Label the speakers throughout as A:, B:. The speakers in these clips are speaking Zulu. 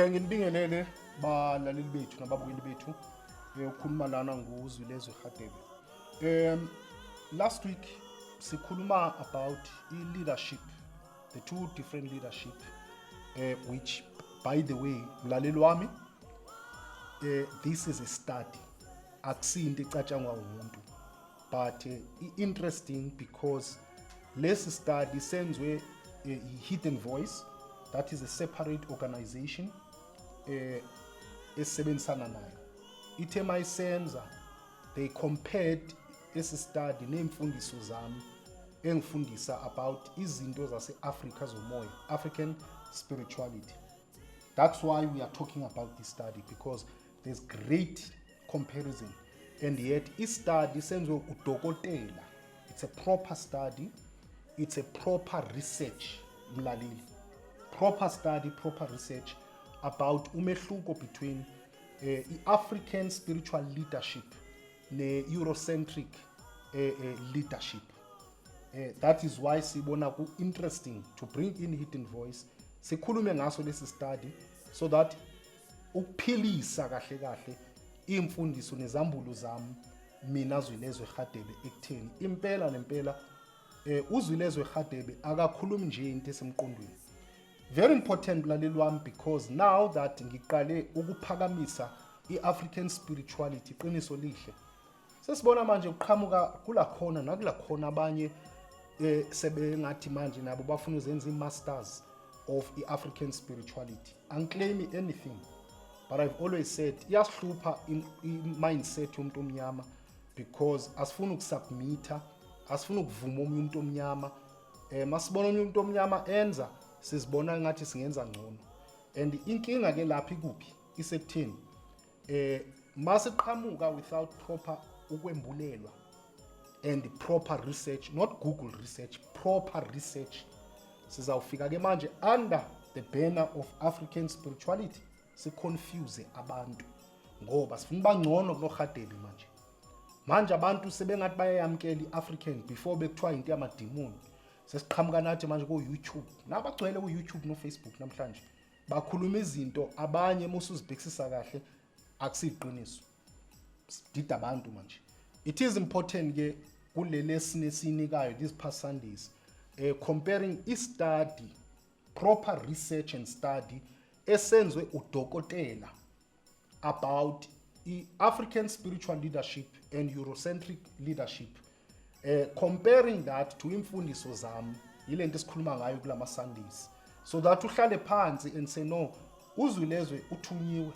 A: Nginibingelele balaleli bethu nababukeli bethu ukhuluma lana nguZwilezwe Radebe. Last week sikhuluma about leadership, the two different leadership, which by the way mlaleli wami, this is a study, akusinto ecatshangwa umuntu, but interesting because lesi study senzwe a hidden voice, that is a separate organization esebenzisana nayo. Ithe mayisenza they compared esi study nemfundiso zami engifundisa about izinto zase-Africa zomoya, African spirituality. That's why we are talking about this study, because there's great comparison, and yet this study senziwe udokotela. It's a proper study, it's a proper research, mlaleli. Proper study, proper research about umehluko between African spiritual leadership ne Eurocentric leadership. That is why sibona ku interesting to bring in hidden voice, sikhulume ngaso lesi study, so that ukuphilisa kahle kahle imfundiso nezambulo zami mina Zwilezwe Radebe ekutheni impela nempela uZwilezwe Radebe akakhulumi nje into esemqondweni. Very important mlaleli wami, because now that ngiqale ukuphakamisa i-African spirituality, iqiniso lihle, sesibona manje uqhamuka kulakhona nakulakhona abanye sebengathi manje nabo bafuna uzenza i-masters of i-African spirituality. Unclaim anything, but I've always said iyasihlupha i-mindset yomuntu omnyama, because asifuna ukusubmita, asifuna ukuvuma umuntu omnyama. Masibona umuntu omnyama enza, sizibona ngathi singenza ngcono, and inkinga ke lapha ikuphi isekutheni masiqhamuka without proper ukwembulelwa and proper research, not Google research, proper research, sizawufika ke manje under the banner of African spirituality siconfuse abantu, ngoba sifuna bangcono kulo Radebe manje abantu sebengathi bayayamkela i-African before bekuthiwa into yamadimoni. Sesiqhamuka nathi manje ku-YouTube, nabagcwele ku-YouTube no-Facebook namhlanje bakhuluma izinto abanye musuzibhekisisa kahle akusiqiniso, sidida abantu manje. It is important ke kuleli esininikayo these past Sundays, comparing i-study, proper research and study esenzwe udokotela about i-African spiritual leadership and Eurocentric leadership. Comparing that to imfundiso zami, yile nto esikhuluma ngayo kulama Sundays, so that uhlale phansi and say no, uZwilezwe uthunyiwe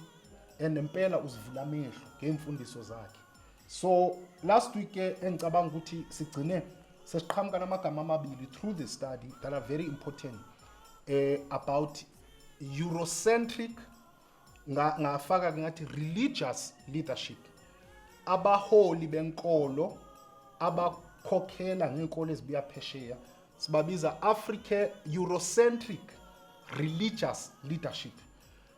A: and impela uzivula amehlo ngemfundiso zakhe. So last week engicabanga ukuthi sigcine sesiqhamuka namagama amabili through the study that are very important about Eurocentric, ngafaka ngathi religious leadership, abaholi benkolo abakhokhela ngenkolo ezibuya phesheya sibabiza Africa Eurocentric religious leadership,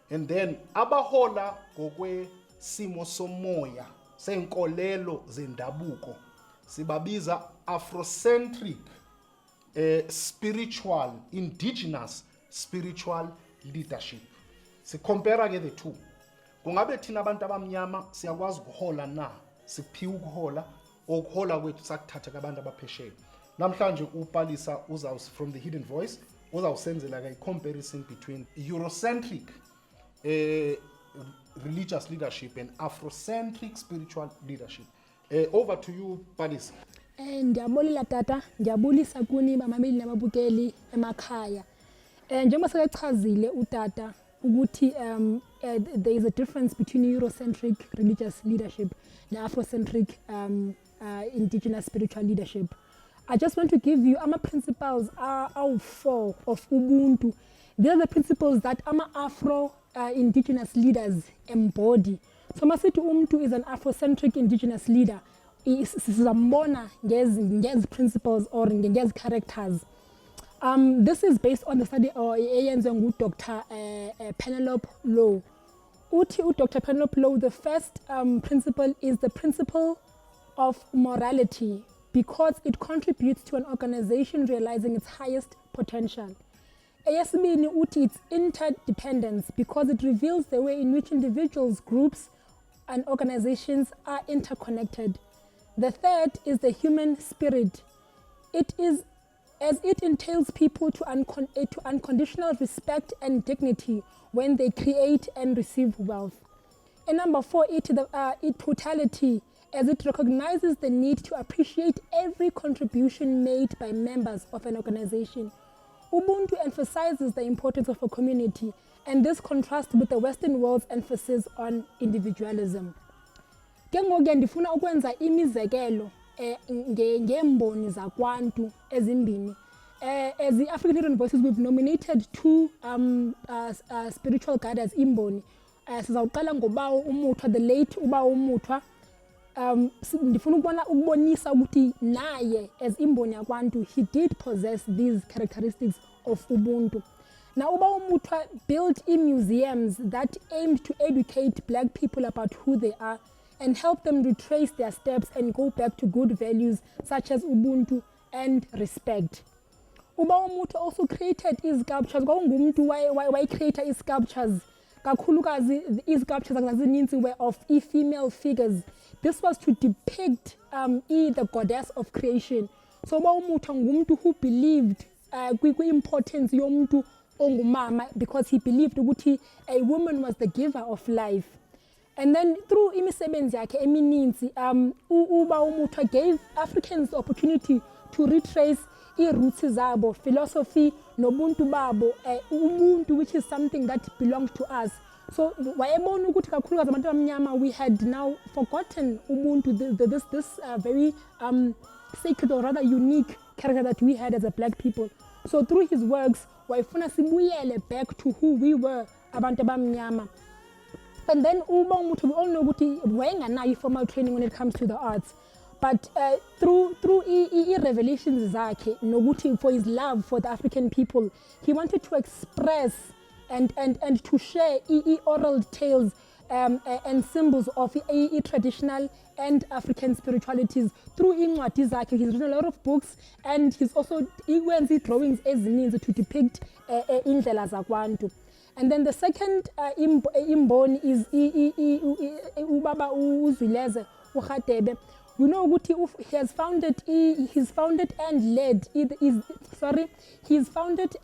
A: and then abahola ngokwesimo somoya senkolelo zendabuko sibabiza Afrocentric spiritual, indigenous spiritual leadership. Compare ke the two. Kungabe thina abantu abamnyama siyakwazi ukuhola na, siphiwe ukuhola okuhola kwethu sakuthatha kabantu abaphesheya. Namhlanje uPalisa uzaws from the hidden voice uzawusenzela ke comparison between Eurocentric religious leadership and Afrocentric spiritual leadership. Over to you Palisa.
B: Ndiyabulela tata, ndiyabulisa kuni bamameli nababukeli emakhaya. Njengoba sekachazile utata ukuthi there is a difference between Eurocentric religious leadership and Afrocentric indigenous spiritual leadership. I just want to give you principles are four of Ubuntu. These are the principles that Afro indigenous leaders embody. So masithi umuntu is an Afrocentric indigenous leader, sizambona ngezi principles or ngezi characters. This is based on the study eyenziwe Dr. Penelope Lowe. Dr. Penelope Lowe, the first principle is the principle of morality, because it contributes to an organization realizing its highest potential. Eyesibini uthi it's interdependence because it reveals the way in which individuals, groups, and organizations are interconnected. The third is the human spirit. It is as it entails people to unconditional respect and dignity when they create and receive wealth. And number 4, it totality, as it recognizes the need to appreciate every contribution made by members of an organization. Ubuntu emphasizes the importance of a community, and this contrasts with the Western world's emphasis on individualism. Ke ngoku ndifuna ukwenza imizekelo ngemboni zakwantu ezimbini. As the African Hidden Voices, we've nominated 2 spiritual guides imboni. Sizawuqala ngobawo umuthwa, the late ubawo umuthwa. Ndifuna ukubonisa ukuthi naye as imboni yakwantu, he did possess these characteristics of Ubuntu. Now ubawo umuthwa built in museums that aimed to educate black people about who they are and help them retrace their steps and go back to good values such as Ubuntu and respect. Ubawo umuthwa also created sculptures. Kwakungumuntu wayecreate sculptures. Kakhulukazi sculptures ezininzi were of female figures. This was to depict the goddess of creation. So ubawo umuthwa ngumuntu who believed kwi-importance yomuntu ongumama, because he believed ukuthi a woman was the giver of life. And then through imisebenzi yakhe emininzi, ubawo umuthwa gave Africans the opportunity to retrace i-roots zabo, philosophy, nobuntu babo, ubuntu, which is something that belongs to us. So wayebona ukuthi kakhulukazi abantu abamnyama, we had now forgotten ubuntu, this very sacred or rather unique character that we had as a black people. So through his works, wayefuna sibuyele back to who we were, abantu abamnyama. And then uba umuthwa, we all know ukuthi wayenganayo formal training when it comes to the arts. But through revelations zakhe, noguthi for his love for the African people, he wanted to express and to share oral tales and symbols of traditional and African spiritualities through incwadi zakhe. He's written a lot of books, and he's also wenza drawings ezininzi to depict indlela zakwantu. And then the second imboni is ubaba uZwileze uRadebe. We know ukuthi he's founded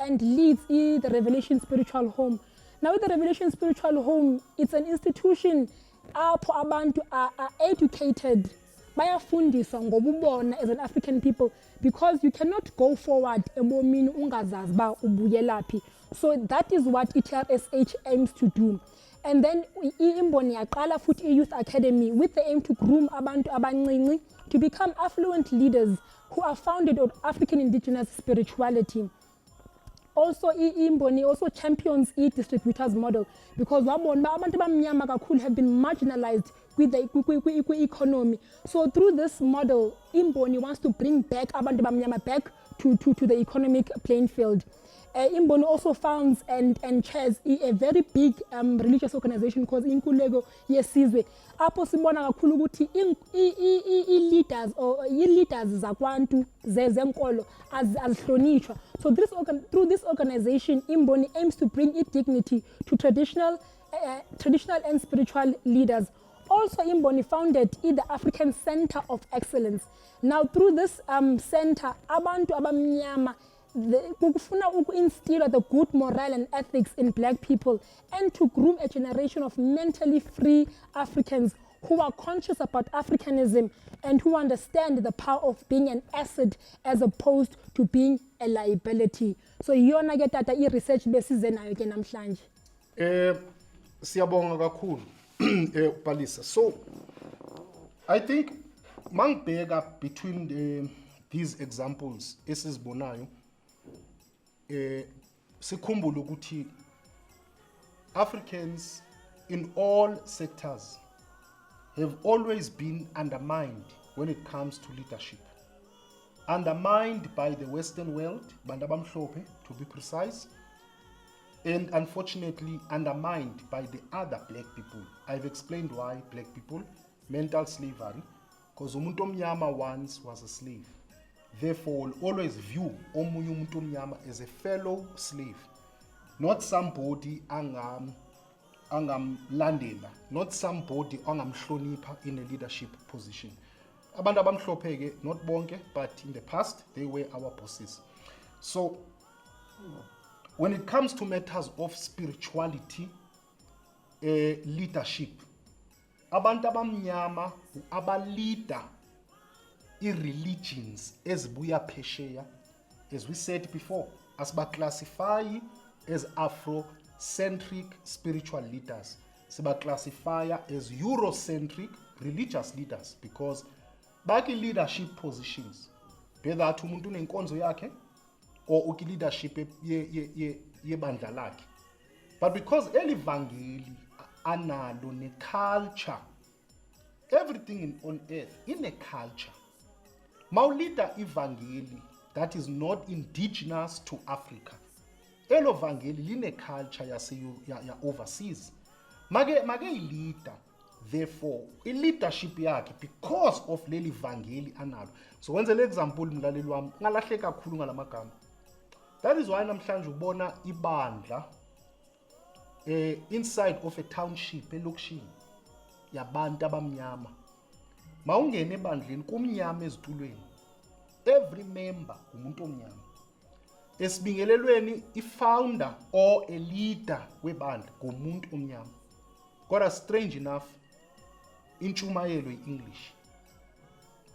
B: and leads the Revelation Spiritual Home. Now with the Revelation Spiritual Home, it's an institution apho abantu are educated, bayafundiswa ngobubona as an African people, because you cannot go forward ebomini ungazazi ba ubuyelaphi. So that is what ETRSH aims to do. And then imboni yaqala futhi i-Youth Academy with the aim to groom abantu abancinci to become affluent leaders who are founded on African indigenous spirituality. Also imboni also champions distributors model, because wabona abantu abamnyama kakhulu have been marginalized with the economy. So through this model, imboni wants to bring back abantu abamnyama back to the economic playing field. Imboni also founds and chairs a very big religious organization called Inkululeko Yesizwe. Apho sibona kakhulu ukuthi i-leaders zakwantu zenkolo azihlonishwa. So through this organization, Imboni aims to bring dignity to traditional and spiritual leaders. Also, Imboni founded the African Center of Excellence. Now, through this center, abantu abamnyama kufuna instill the good moral and ethics in black people, and to groom a generation of mentally free Africans who are conscious about Africanism and who understand the power of being an asset as opposed to being a liability. So yona ke tata i-research besize nayo ke namhlanje.
A: Siyabonga kakhulu Palisa. So I think mangibheka between these examples esizibonayo, sikhumbule ukuthi Africans in all sectors have always been undermined when it comes to leadership. Undermined by the Western world, bantu abamhlophe to be precise, and unfortunately undermined by the other black people. I've explained why black people, mental slavery, because umuntu omnyama once was a slave. Therefore, we'll always view omunye umuntu omnyama as a fellow slave. not somebody angamlandela, not somebody angamhlonipha in a leadership position. Abantu abamhlophe-ke, not bonke, but in the past they were our bosses. So when it comes to matters of spirituality, leadership, abantu abamnyama aba-leader i-religions ezibuya phesheya, as we said before, asiba-classify as Afrocentric spiritual leaders, siba-classify as Eurocentric religious leaders, because baki-leadership positions, whether athi umuntu unenkonzo yakhe or uki-leadership yebandla lakhe. But because elivangeli analo ne-culture, everything on earth in a culture. Maulida ivangeli that is not indigenous to Africa. Elo vangeli line culture ya overseas. Mage leader, therefore, leadership yakhe because of leli vangeli analo. So wenze le example mlaleli wami, ngalahle kakhulu ngalamagama. That is why namhlanje ubona ibandla inside of a township elokishini yabantu abamnyama. Mawungene ebandleni kumnyama ezitulweni, every member umuntu omnyama. Esibingelelweni i-founder or a leader webandla ngumuntu omnyama. Kodwa strange enough, intshumayelo i-English.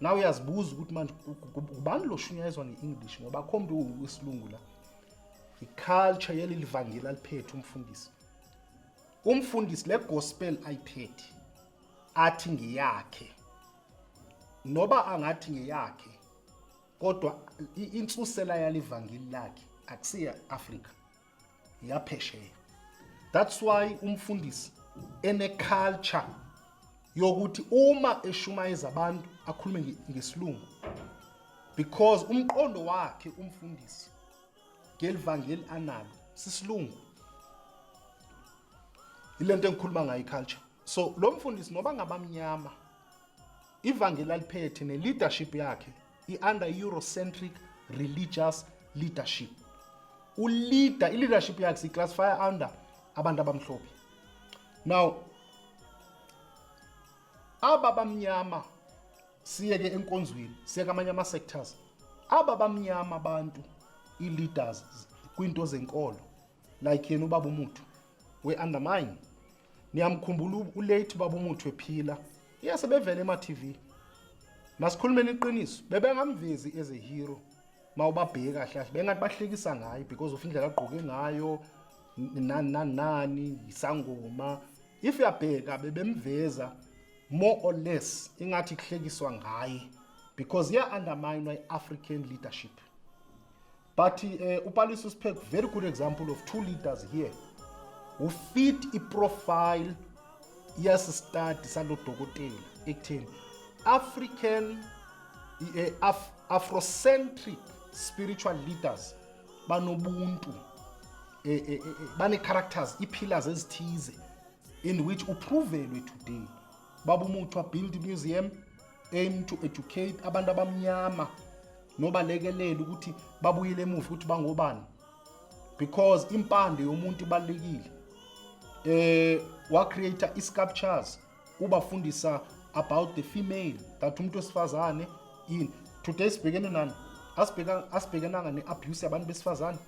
A: Now uyazibuza ukuthi manje ubani lo shunyayezwa nge-English ngoba akho muntu wesilungu la. I-culture yeli vangeli aliphethe umfundisi. Umfundisi le gospel ayiphethe athi ngiyakhe. Noba angathi ngeyakhe, kodwa insusela yalivangeli lakhe akusiya Africa, iyaphesheya. That's why umfundisi ene culture yokuthi uma eshumayeza abantu akhulume ngesilungu, because umqondo wakhe umfundisi ngelivangeli analo sisilungu. Ilento engikhuluma ngayo iculture. So lo mfundisi noba ngabamnyama, ivangeli aliphethe ne leadership yakhe i-under Eurocentric religious leadership. I-leadership yakhe si-classify under abantu abamhlophe. Now, aba bamnyama siyeke enkonzweni, siyeke amanye ama-sectors. Aba bamnyama abantu, i-leaders kwinto zenkolo, like yena ubaba uMuthu, we-undermine. Niyamkhumbula ulate ubaba uMuthu ephila. Yes, bevele ema-TV. Masikhulumeni iqiniso, bebengamvezi as a hero. Mawubabheka kahle, bengathi bahlekisa ngayo because of indlela agqoke ngayo, nani, isangoma. If uyabheka bebemveza more or less ingathi kuhlekiswa ngaye because undermine my African leadership. But Upaliso speak very good example of two leaders here who fit a profile. Yes, start salo dokotela ekutheni African Afrocentric spiritual leaders banobuntu, bane characters, i-pillars ezithize in which uprovelwe today. Baba uMuthu build museum aim to educate abantu abamnyama nobalekelela ukuthi babuyele emuva ukuthi bangobani, because impande yomuntu ibalekile. Wa creator sculptures ubafundisa about the female, that umuntu wesifazane in today sibhekene nani, asibhekenanga ne-abuse yabantu besifazane.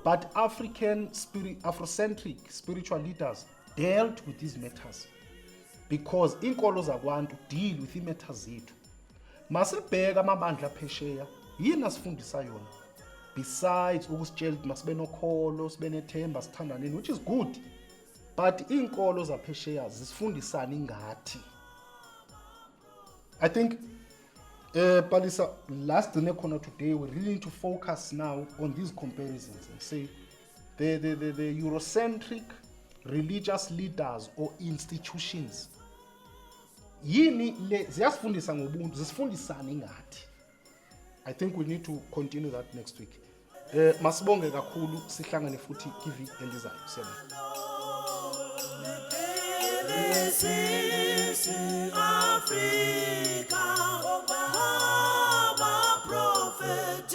A: But Afrocentric spiritual leaders dealt with these matters because inkolo zakwantu deal with i-matters zethu. Masibheka amabandla phesheya, yini asifundisa yona besides ukusitshela ukuthi masibe nokholo, sibe nethemba, sithandaneni, which is good. But inkolo zaphesheya zisifundisana ingathi. I think Palisa, last corner today, we really need to focus now on these comparisons and say the Eurocentric religious leaders or institutions yini ziyasifundisa ngobuntu, zisifundisana ingathi. I think we need to continue that next week. Masibonge kakhulu, sihlangane futhi kiviki elizayo. Africa, prophet